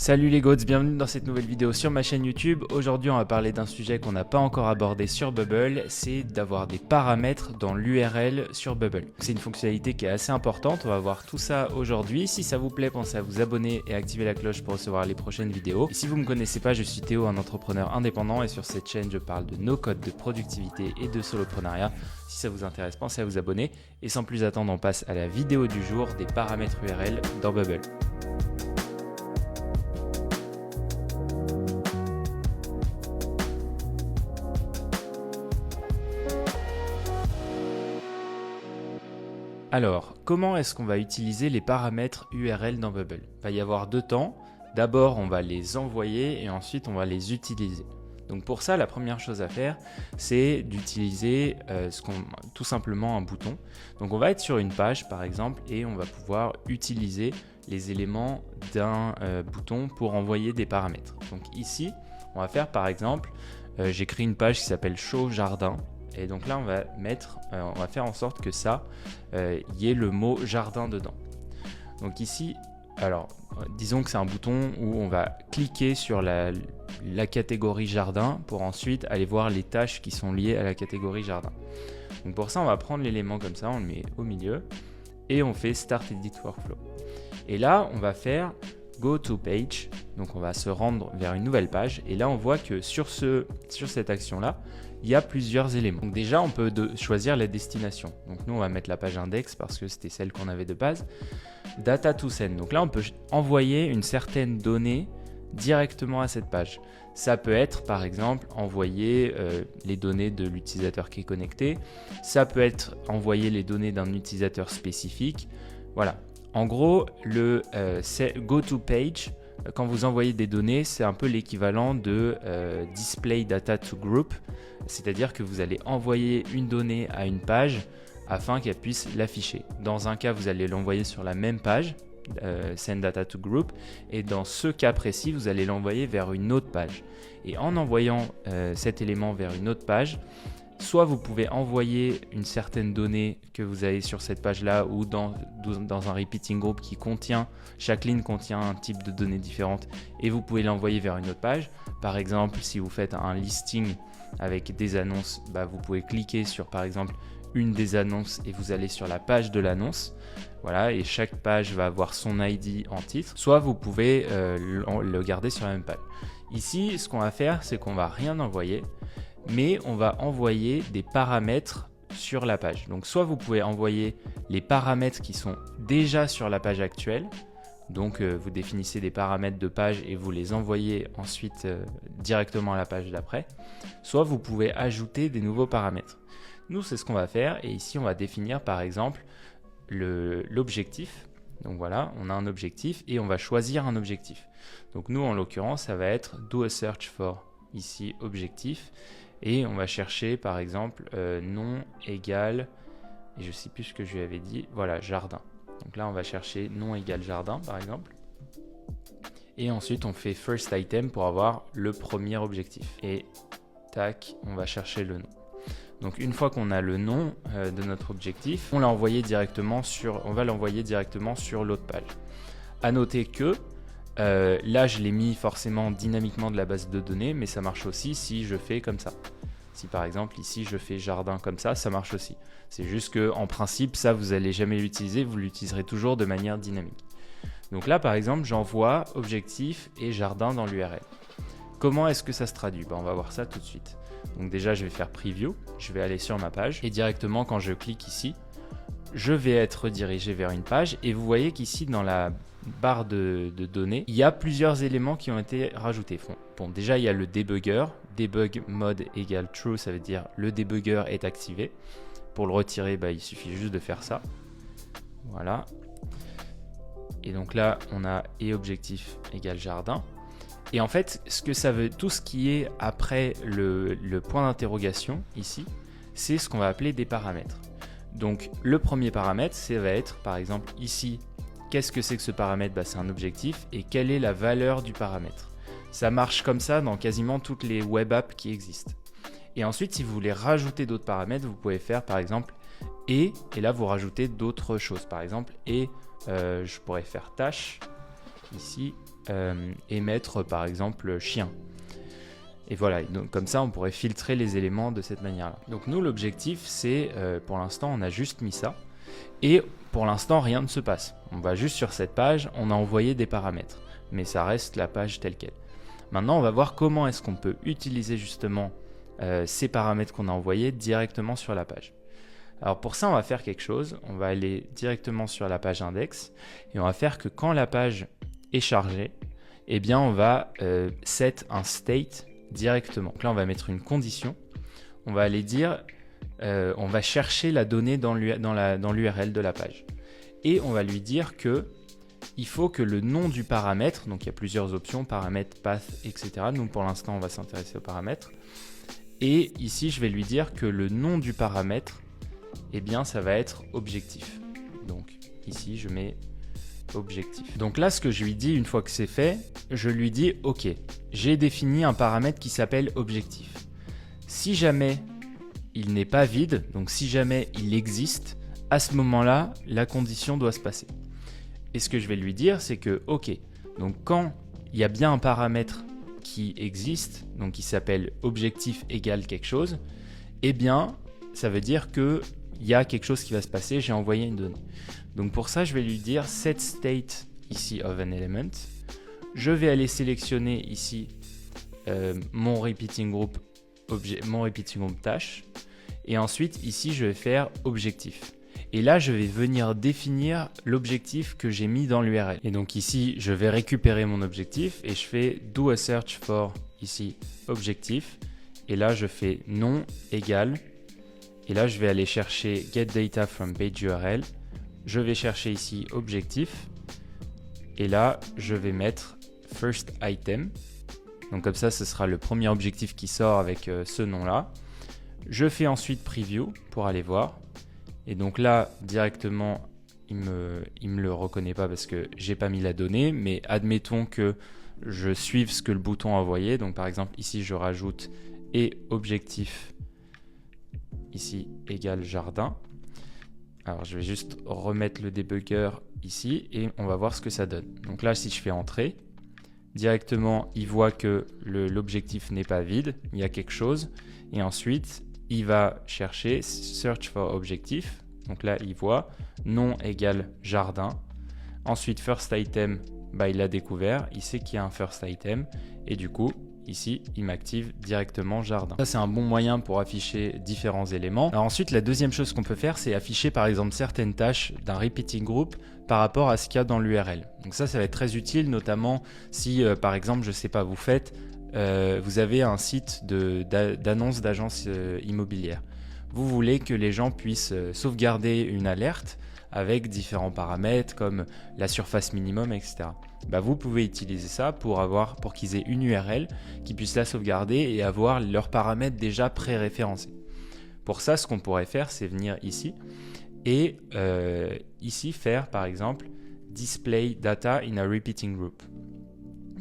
Salut les goats, bienvenue dans cette nouvelle vidéo sur ma chaîne YouTube. Aujourd'hui on va parler d'un sujet qu'on n'a pas encore abordé sur Bubble, c'est d'avoir des paramètres dans l'URL sur Bubble. C'est une fonctionnalité qui est assez importante, on va voir tout ça aujourd'hui. Si ça vous plaît, pensez à vous abonner et activer la cloche pour recevoir les prochaines vidéos. Et si vous ne me connaissez pas, je suis Théo, un entrepreneur indépendant et sur cette chaîne je parle de no-code, de productivité et de soloprenariat. Si ça vous intéresse, pensez à vous abonner. Et sans plus attendre, on passe à la vidéo du jour des paramètres URL dans Bubble. Alors, comment est-ce qu'on va utiliser les paramètres URL dans Bubble? Il va y avoir deux temps. D'abord, on va les envoyer et ensuite, on va les utiliser. Donc pour ça, la première chose à faire, c'est d'utiliser tout simplement un bouton. Donc on va être sur une page, par exemple, et on va pouvoir utiliser les éléments d'un bouton pour envoyer des paramètres. Donc ici, on va faire par exemple, j'ai créé une page qui s'appelle Show Jardin. Et donc là, on va faire en sorte que ça, y ait le mot jardin dedans. Donc ici, alors, disons que c'est un bouton où on va cliquer sur la catégorie jardin pour ensuite aller voir les tâches qui sont liées à la catégorie jardin. Donc pour ça, on va prendre l'élément comme ça, on le met au milieu et on fait Start Edit Workflow. Et là, on va faire Go to Page. Donc on va se rendre vers une nouvelle page et là, on voit que sur cette action-là, il y a plusieurs éléments. Donc déjà, on peut choisir la destination. Donc nous, on va mettre la page index parce que c'était celle qu'on avait de base. Data to send. Donc là, on peut envoyer une certaine donnée directement à cette page. Ça peut être, par exemple, envoyer les données de l'utilisateur qui est connecté. Ça peut être envoyer les données d'un utilisateur spécifique. Voilà. En gros, le Go to Page, quand vous envoyez des données, c'est un peu l'équivalent de Display Data to Group, c'est-à-dire que vous allez envoyer une donnée à une page afin qu'elle puisse l'afficher. Dans un cas, vous allez l'envoyer sur la même page, Send Data to Group, et dans ce cas précis, vous allez l'envoyer vers une autre page. Et en envoyant cet élément vers une autre page, soit vous pouvez envoyer une certaine donnée que vous avez sur cette page-là ou dans un repeating group qui contient, chaque ligne contient un type de données différentes et vous pouvez l'envoyer vers une autre page. Par exemple, si vous faites un listing avec des annonces, vous pouvez cliquer sur par exemple une des annonces et vous allez sur la page de l'annonce. Voilà, et chaque page va avoir son ID en titre. Soit vous pouvez le garder sur la même page. Ici, ce qu'on va faire, c'est qu'on va rien envoyer, mais on va envoyer des paramètres sur la page. Donc soit vous pouvez envoyer les paramètres qui sont déjà sur la page actuelle. Donc vous définissez des paramètres de page et vous les envoyez ensuite directement à la page d'après. Soit vous pouvez ajouter des nouveaux paramètres. Nous, c'est ce qu'on va faire et ici, on va définir par exemple l'objectif. Donc voilà, on a un objectif et on va choisir un objectif. Donc nous, en l'occurrence, ça va être Do a search for, ici, objectif. Et on va chercher par exemple nom égal, et je ne sais plus ce que je lui avais dit, voilà, jardin. Donc là, on va chercher nom égal jardin par exemple. Et ensuite, on fait first item pour avoir le premier objectif. Et tac, on va chercher le nom. Donc une fois qu'on a le nom de notre objectif, on va l'envoyer directement sur l'autre page. À noter que là, je l'ai mis forcément dynamiquement de la base de données, mais ça marche aussi si je fais comme ça. Si par exemple ici je fais jardin comme ça marche aussi. C'est juste que en principe, ça vous n'allez jamais l'utiliser, vous l'utiliserez toujours de manière dynamique. Donc là par exemple, j'envoie objectif et jardin dans l'URL. Comment est-ce que ça se traduit? On va voir ça tout de suite. Donc déjà, je vais faire preview, je vais aller sur ma page et directement quand je clique ici, je vais être redirigé vers une page et vous voyez qu'ici dans la barre de données, il y a plusieurs éléments qui ont été rajoutés. Bon, déjà, il y a le debugger, debug mode égale true, ça veut dire le debugger est activé. Pour le retirer, il suffit juste de faire ça. Voilà. Et donc là, on a et objectif égale jardin. Et en fait, ce que ça veut, tout ce qui est après le point d'interrogation ici, c'est ce qu'on va appeler des paramètres. Donc le premier paramètre, ça va être par exemple ici, qu'est-ce que c'est que ce paramètre? C'est un objectif et quelle est la valeur du paramètre. Ça marche comme ça dans quasiment toutes les web apps qui existent. Et ensuite, si vous voulez rajouter d'autres paramètres, vous pouvez faire par exemple et là vous rajoutez d'autres choses. Par exemple, je pourrais faire tâche ici et mettre par exemple chien. Et voilà, donc comme ça on pourrait filtrer les éléments de cette manière-là. Donc nous l'objectif c'est, pour l'instant on a juste mis ça, et pour l'instant rien ne se passe. On va juste sur cette page, on a envoyé des paramètres, mais ça reste la page telle quelle. Maintenant on va voir comment est-ce qu'on peut utiliser justement ces paramètres qu'on a envoyés directement sur la page. Alors pour ça on va faire quelque chose, on va aller directement sur la page index, et on va faire que quand la page est chargée, eh bien on va set un state directement. Donc là on va mettre une condition, on va aller dire, on va chercher la donnée dans l'URL de la page. Et on va lui dire que il faut que le nom du paramètre, donc il y a plusieurs options, paramètres, path, etc. Donc pour l'instant on va s'intéresser aux paramètres. Et ici je vais lui dire que le nom du paramètre, eh bien ça va être objectif. Donc ici je mets objectif. Donc là ce que je lui dis une fois que c'est fait, je lui dis ok, j'ai défini un paramètre qui s'appelle objectif. Si jamais il n'est pas vide, donc si jamais il existe, à ce moment-là la condition doit se passer. Et ce que je vais lui dire c'est que ok, donc quand il y a bien un paramètre qui existe, donc qui s'appelle objectif égale quelque chose, eh bien ça veut dire que il y a quelque chose qui va se passer, j'ai envoyé une donnée. Donc pour ça, je vais lui dire set state ici of an element. Je vais aller sélectionner ici mon repeating group tâche. Et ensuite, ici, je vais faire objectif. Et là, je vais venir définir l'objectif que j'ai mis dans l'URL. Et donc ici, je vais récupérer mon objectif et je fais do a search for ici objectif. Et là, je fais nom égale. Et là, je vais aller chercher get data from page URL. Je vais chercher ici objectif. Et là, je vais mettre first item. Donc comme ça, ce sera le premier objectif qui sort avec ce nom-là. Je fais ensuite preview pour aller voir. Et donc là, directement, il me le reconnaît pas parce que j'ai pas mis la donnée. Mais admettons que je suive ce que le bouton a envoyé. Donc par exemple, ici, je rajoute et objectif ici égale jardin. Alors je vais juste remettre le debugger ici et on va voir ce que ça donne. Donc là si je fais entrer, directement il voit que l'objectif n'est pas vide, il y a quelque chose et ensuite il va chercher search for objectif. Donc là il voit nom égale jardin. Ensuite first item, il l'a découvert, il sait qu'il y a un first item et du coup ici, il m'active directement jardin. Ça, c'est un bon moyen pour afficher différents éléments. Alors ensuite, la deuxième chose qu'on peut faire, c'est afficher par exemple certaines tâches d'un repeating group par rapport à ce qu'il y a dans l'URL. Donc ça va être très utile, notamment si par exemple, je sais pas, vous avez un site d'annonce d'agence immobilière. Vous voulez que les gens puissent sauvegarder une alerte avec différents paramètres comme la surface minimum, etc. Vous pouvez utiliser ça pour qu'ils aient une URL, qu'ils puissent la sauvegarder et avoir leurs paramètres déjà pré-référencés. Pour ça, ce qu'on pourrait faire, c'est venir ici et ici faire par exemple display data in a repeating group.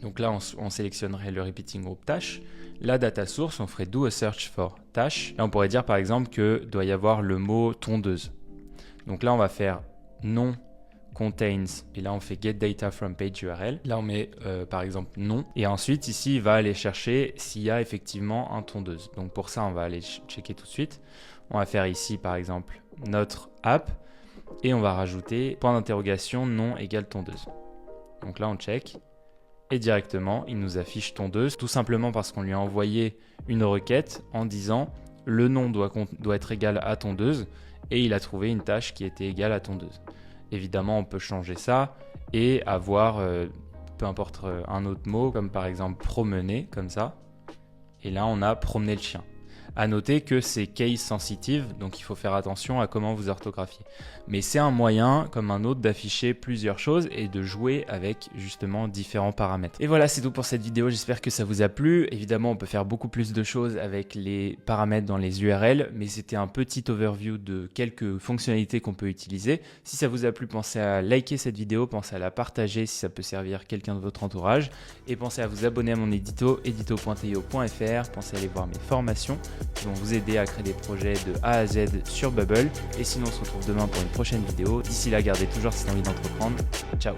Donc là, on sélectionnerait le repeating group tâche. La data source, on ferait do a search for tâche. Là, on pourrait dire par exemple que doit y avoir le mot tondeuse. Donc là, on va faire nom contains et là on fait get data from page URL. Là on met par exemple nom et ensuite ici il va aller chercher s'il y a effectivement un tondeuse. Donc pour ça on va aller checker tout de suite. On va faire ici par exemple notre app et on va rajouter point d'interrogation nom égale tondeuse. Donc là on check et directement il nous affiche tondeuse tout simplement parce qu'on lui a envoyé une requête en disant le nom doit être égal à tondeuse et il a trouvé une tâche qui était égale à tondeuse. Évidemment, on peut changer ça et avoir, peu importe un autre mot, comme par exemple promener, comme ça. Et là, on a promener le chien. À noter que c'est case sensitive, donc il faut faire attention à comment vous orthographiez. Mais c'est un moyen, comme un autre, d'afficher plusieurs choses et de jouer avec justement différents paramètres. Et voilà, c'est tout pour cette vidéo. J'espère que ça vous a plu. Évidemment, on peut faire beaucoup plus de choses avec les paramètres dans les URL, mais c'était un petit overview de quelques fonctionnalités qu'on peut utiliser. Si ça vous a plu, pensez à liker cette vidéo, pensez à la partager si ça peut servir quelqu'un de votre entourage, et pensez à vous abonner à mon édito, edito.io.fr. Pensez à aller voir mes formations qui vont vous aider à créer des projets de A à Z sur Bubble. Et sinon, on se retrouve demain pour une prochaine vidéo. D'ici là, gardez toujours cette envie d'entreprendre. Ciao!